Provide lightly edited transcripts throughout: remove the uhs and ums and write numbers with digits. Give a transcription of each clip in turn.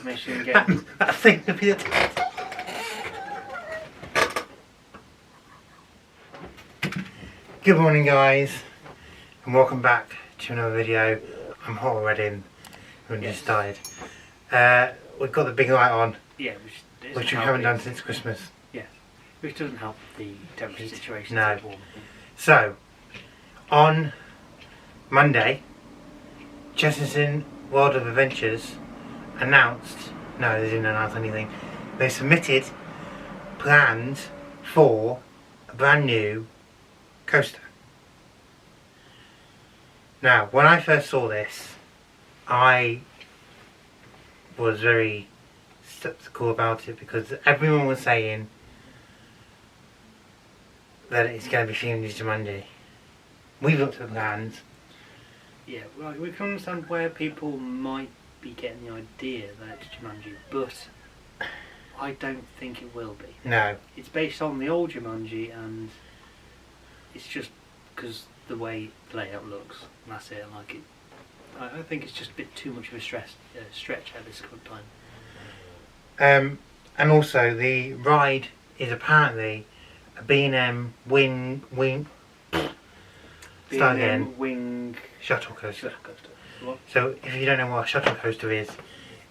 mission again. That thing would be the Good morning, guys, and welcome back to another video. I'm hot already. We just started. We've got the big light on, which we haven't done since Christmas. Yes, which doesn't help the temperature situation. No. So, on Monday, Chessington World of Adventures announced, no, they didn't announce anything, they submitted plans for a brand new coaster. Now, when I first saw this, I was very skeptical about it because everyone was saying that it's going to be themed as Jumanji. We looked at the plans. Yeah, well, we can understand where people might be getting the idea that it's Jumanji, but I don't think it will be. No. It's based on the old Jumanji, and it's just because the way the layout looks, and that's it. Like it, I think it's just a bit too much of a stretch at this current time. And also the ride is apparently a B&M wing shuttle coaster. What? So if you don't know what a shuttle coaster is,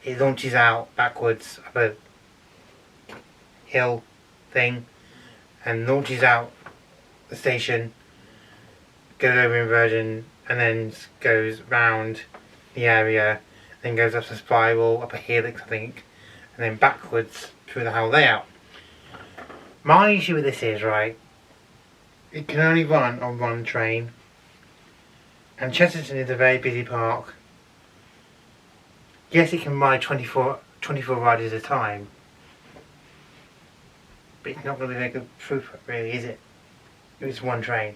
it launches out backwards up a hill thing and launches out the station, goes over inversion, and then goes round the area, then goes up a spiral, up a helix I think, and then backwards through the whole layout. My issue with this is, right, it can only run on one train, and Chessington is a very busy park. Yes, it can ride 24 riders at a time, but it's not going to be very good throughput, really, is it? It's one train.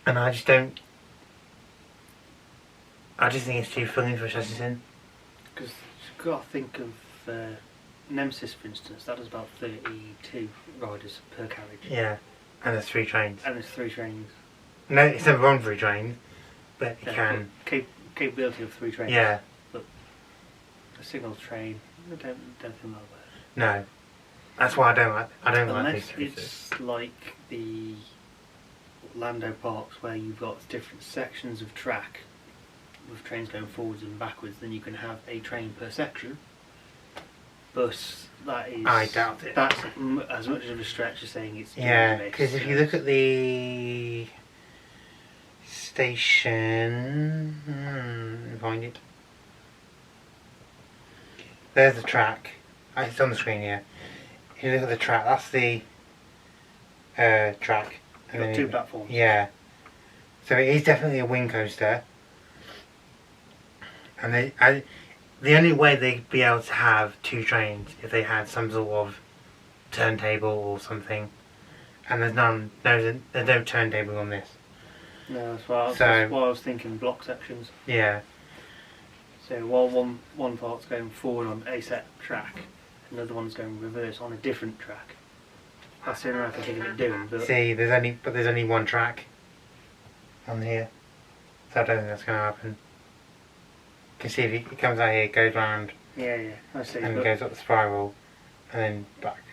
And I just think it's too filling for Chessington. Because you've got to think of Nemesis, for instance, that does about 32 riders per carriage. Yeah, and there's 3 trains. And there's 3 trains. No, it's never on 3 trains, but it can. Capability of 3 trains. Yeah. But a single train, I don't think that'll work. No, that's why I don't like Unless these coasters. it's like the Orlando parks where you've got different sections of track with trains going forwards and backwards, then you can have a train per section. But that is... I doubt it. That's as much of a stretch as saying it's... Yeah, because if you look at the station... find it. There's the track. It's on the screen here. If you look at the track, that's the track. You've got 2 platforms. Yeah. So it is definitely a wing coaster. And the only way they'd be able to have 2 trains if they had some sort of turntable or something. And there's no turntable on this. No, that's why I was thinking block sections. Yeah. So while one part's going forward on a set track, another one's going reverse on a different track. That's the only way I can think of it doing. But See, there's only one track on here, so I don't think that's going to happen. You can see if it comes out here, it goes round, yeah, I see. and goes up the spiral, and then back.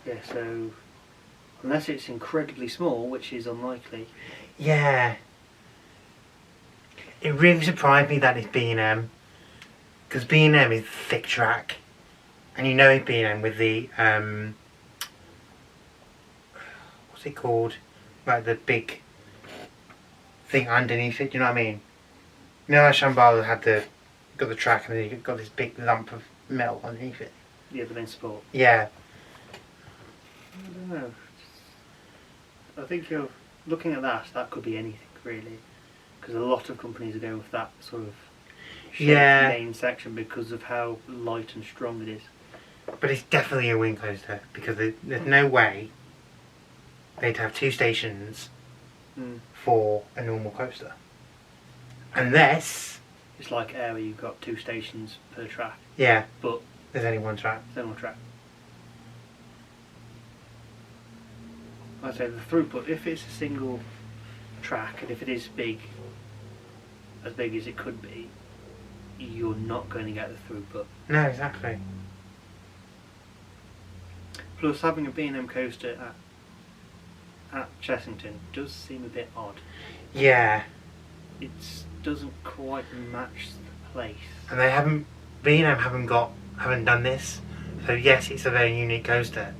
Yeah, so unless it's incredibly small, which is unlikely. Yeah. It really surprised me that it's B&M, because B&M is thick track, and you know it's B&M with the what's it called? Like the big thing underneath it. Do you know what I mean? You know how Shambhala had got the track and then you got this big lump of metal underneath it. Yeah, the main support. Yeah. I don't know. I think you're looking at that could be anything really, because a lot of companies are going with that sort of main section because of how light and strong it is. But it's definitely a wing coaster because there's no way they'd have 2 stations for a normal coaster. Unless... It's like air where you've got 2 stations per track. Yeah, but there's only one track. There's only one track. I'd say the throughput, if it's a single track and if it is big, as big as it could be, you're not going to get the throughput. No, exactly. Plus, having a B&M coaster at Chessington does seem a bit odd. Yeah. It doesn't quite match the place. And they haven't haven't done this. So yes, it's a very unique coaster.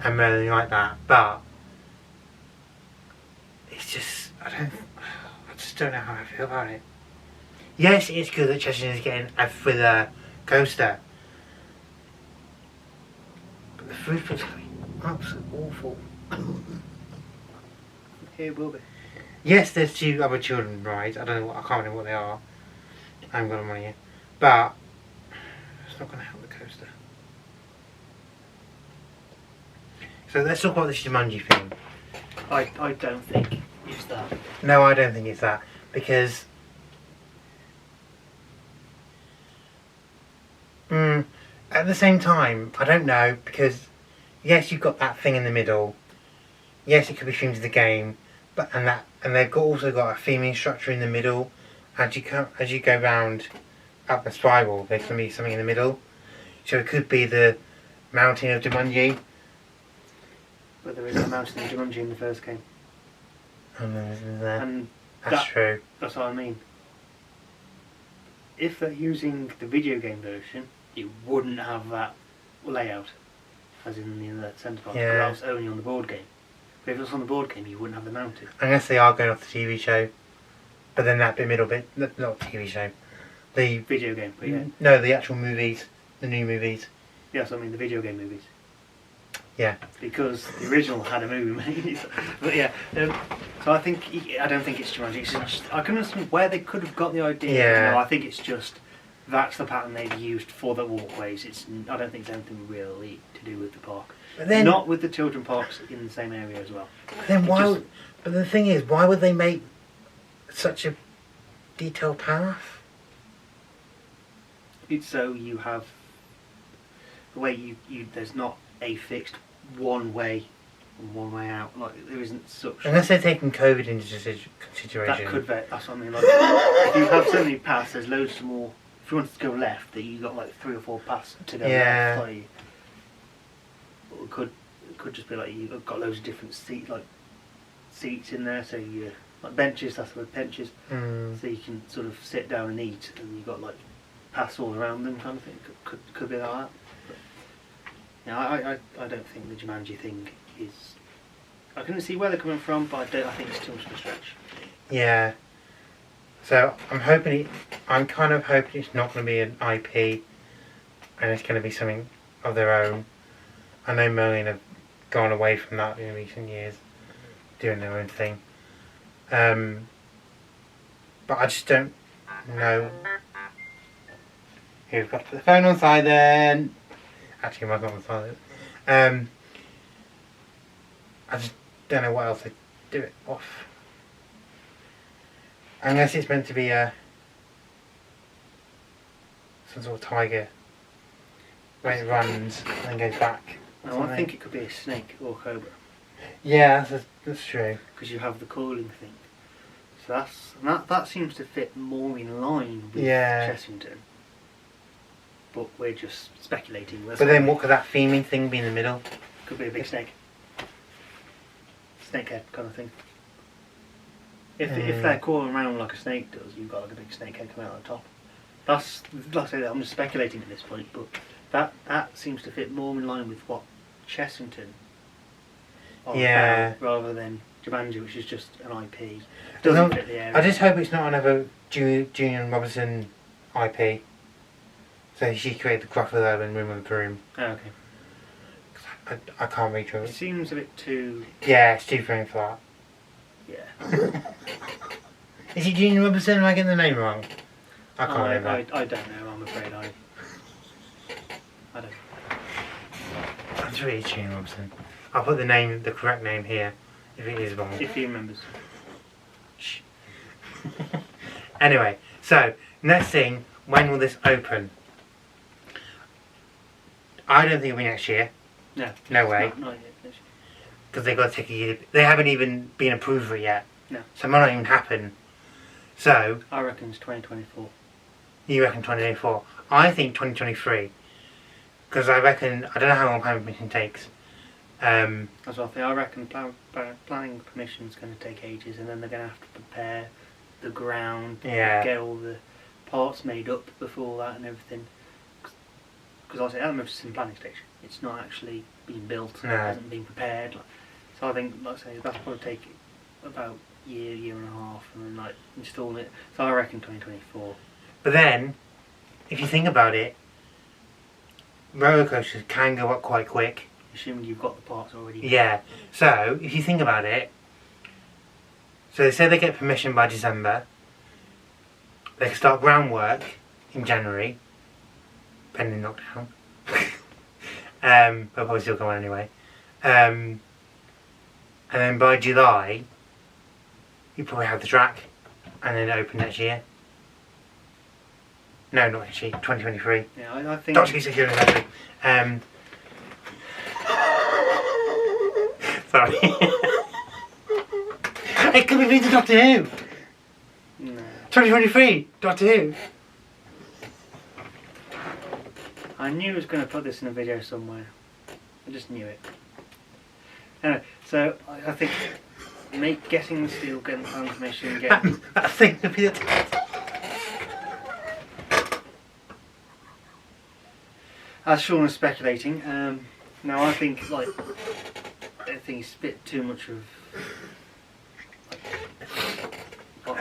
And everything like that, but it's just I just don't know how I feel about it. Yes, it's good that Chessington is getting a thriller coaster. But the food was absolutely awful. It will be. Yes, there's 2 other children rides. I don't know. I can't remember what they are. I haven't got them on here, but it's not going to help the coaster. So let's talk about the Jumanji thing. I don't think it's that. No, I don't think it's that because at the same time, I don't know because yes, you've got that thing in the middle. Yes, it could be themed to the game, but and they've also got a theming structure in the middle. As you go round up the spiral, there's going to be something in the middle. So it could be the mountain of Jumanji. But there is a mountain of Jumanji in the first game. Oh no, isn't there? And That's true. That's what I mean. If they're using the video game version, it wouldn't have that layout, as in the centre part. Yeah. That was only on the board game. But if it was on the board game, you wouldn't have the mountain. Unless they are going off the TV show. But then that middle bit, not TV show. The Video game, but yeah. No, the actual movies, the new movies. Yes, I mean the video game movies. Yeah. Because the original had a movie made. But yeah, so I don't think it's Jumanji. It's just, I can understand where they could have got the idea. Yeah. No, I think it's just that's the pattern they've used for the walkways. I don't think it's anything really to do with the park. But then, Not with the children parks in the same area as well. Then why? But the thing is, why would they make such a detailed path? It's so you have the way you there's not a fixed one way and one way out. Like there isn't such. Unless they're taking COVID into consideration. That could be. That's what I mean. Like, if you have so many paths, there's loads more. If you wanted to go left, that you got like 3 or 4 paths to go left. Like, or it could just be like you've got loads of different seats in there. So you like benches. That's the word, benches. So you can sort of sit down and eat, and you've got like paths all around them, kind of thing. Could be like that. I don't think the Jumanji thing is. I can see where they're coming from, but I think it's too much of a stretch. Yeah. So I'm kind of hoping it's not going to be an IP, and it's going to be something of their own. I know Merlin have gone away from that in recent years, doing their own thing. But I just don't know. Here, we've got to put the phone on silent. Actually, mine's not on silent. I just don't know what else to do it off. Unless it's meant to be some sort of tiger where it runs and then goes back. No, I think it could be a snake or cobra. Yeah, that's true. Because you have the coiling thing. So that seems to fit more in line with Chessington. But we're just speculating. But then what could that theming thing be in the middle? Could be a big snake. Snakehead kind of thing. If they're crawling around like a snake does, you've got like a big snake head coming out the top. That's like I say, I'm just speculating at this point, but that seems to fit more in line with what Chessington are about, rather than Jumanji, which is just an IP. Doesn't fit the area. I just hope it's not another Julian Robertson IP. So she created the Crocodile and Room of the Broom. Oh, okay. I can't read through It it. seems a bit too. Yeah, it's too funny for that. Yeah. Is it Julian Robertson? Am I getting the name wrong? I can't remember. I don't know. I'm afraid I don't. I'm sure it's Julian Robertson. I'll put the correct name here if it is wrong. If he remembers. Shh. Anyway, so next thing, when will this open? I don't think it'll be next year. No. No way. Not yet. Because they've got to take a year. They haven't even been approved for it yet. No. So it might not even happen. So. I reckon it's 2024. You reckon 2024? I think 2023. Because I reckon, I don't know how long planning permission takes. That's what I think. I reckon planning permission is going to take ages, and then they're going to have to prepare the ground, get all the parts made up before that and everything. Because obviously, at the moment, it's in the planning stage. It's not actually being built. No. It hasn't been prepared. So I think, like I say, that's probably take about a year and a half, and then like install it. So I reckon 2024. But then, if you think about it, roller coasters can go up quite quick. Assuming you've got the parts already. Yeah. So, if you think about it, so they say they get permission by December. They can start groundwork in January, pending lockdown. They'll probably still go on anyway. And then by July, you probably have the track, and then open next year. No, not next year, 2023. Yeah, I think. Doctor Who's securing exactly. Sorry. It could be mean to Doctor Who. No. 2023, Doctor Who. I knew I was going to put this in a video somewhere. I just knew it. Anyway, so I think getting the steel, getting the transmission, getting. I think would be the test. As Shaun was speculating, now I think it's a bit too much of. I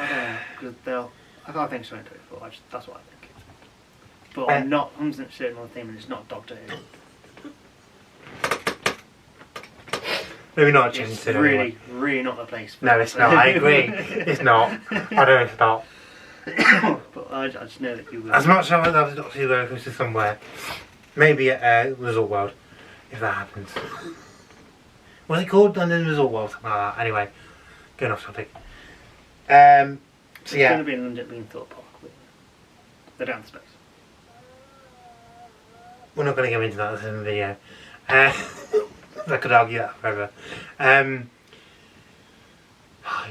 don't know, because I think it's 2024. That's what I think. But I'm not 100% certain on the theme, and it's not Doctor Who. Maybe not It's Chessington. really not the place. No, it's not. I agree. It's not. I know it's not. But I just know that you will. As much as I would love to Doctor Who roller coaster somewhere, maybe at Resort World, if that happens. What's it called? London Resort World, something like that. Anyway, going off topic. It's yeah. going to be in London, being Thorpe Park. But they're down the space. We're not going to go into that in the video. I could argue that forever. You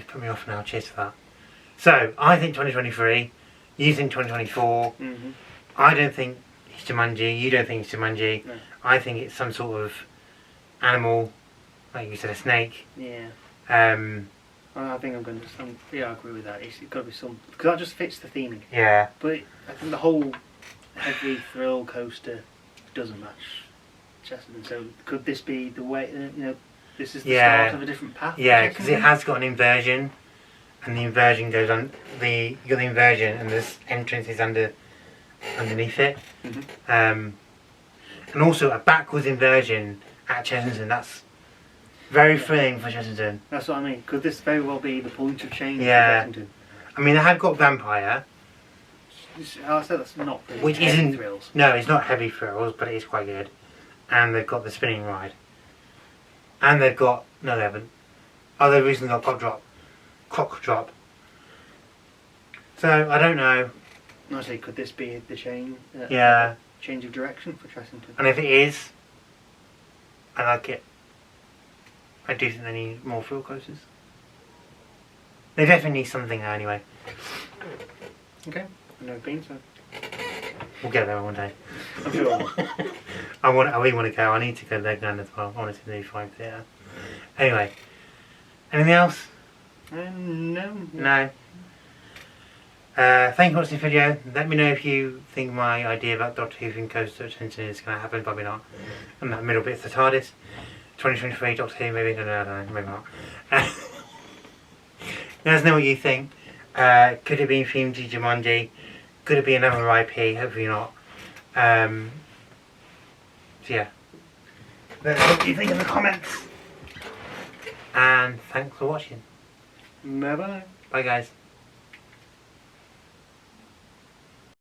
put me off now. Cheers for that. So, I think 2023. You think 2024. Mm-hmm. I don't think it's Jumanji. You don't think it's Jumanji. No. I think it's some sort of animal, like you said, a snake. Yeah. I think I'm going to. Yeah, I agree with that. It's got to be some, because that just fits the theming. Yeah. But I think the whole heavy thrill coaster doesn't match Chessington. So could this be the way? This is the start of a different path. Yeah, because it has got an inversion, and the inversion goes on. You got the inversion, and this entrance is underneath it. Mm-hmm. And also a backwards inversion at Chessington. That's very thrilling for Chessington. That's what I mean. Could this very well be the point of change for Chessington? I mean, they have got Vampire. I said that's not really Which heavy isn't thrills. No, it's not heavy thrills, but it is quite good. And they've got the spinning ride. And they've got no, they haven't. Oh, they've recently got Clock Drop. So I don't know. Honestly, could this be the change? Change of direction for Chessington. And if it is, I like it. I do think they need more thrill coasters. They definitely need something there anyway. Okay, I've never been, so We'll get there one day. I'm sure. I really want to go. I need to go there again as well. I want to see the 5 theatre. Anyway, anything else? No. No. Thank you for watching the video. Let me know if you think my idea about Doctor Who and Coaster Attention is going to happen. Probably not. And that middle bit's the TARDIS. 2023 Doctor Who, maybe. I don't know. Maybe not. Let us know what you think. Could it be themed to Jumanji? Could it be another IP? Hopefully not. So yeah. Let us know what you think in the comments. And thanks for watching. Bye bye. Bye guys.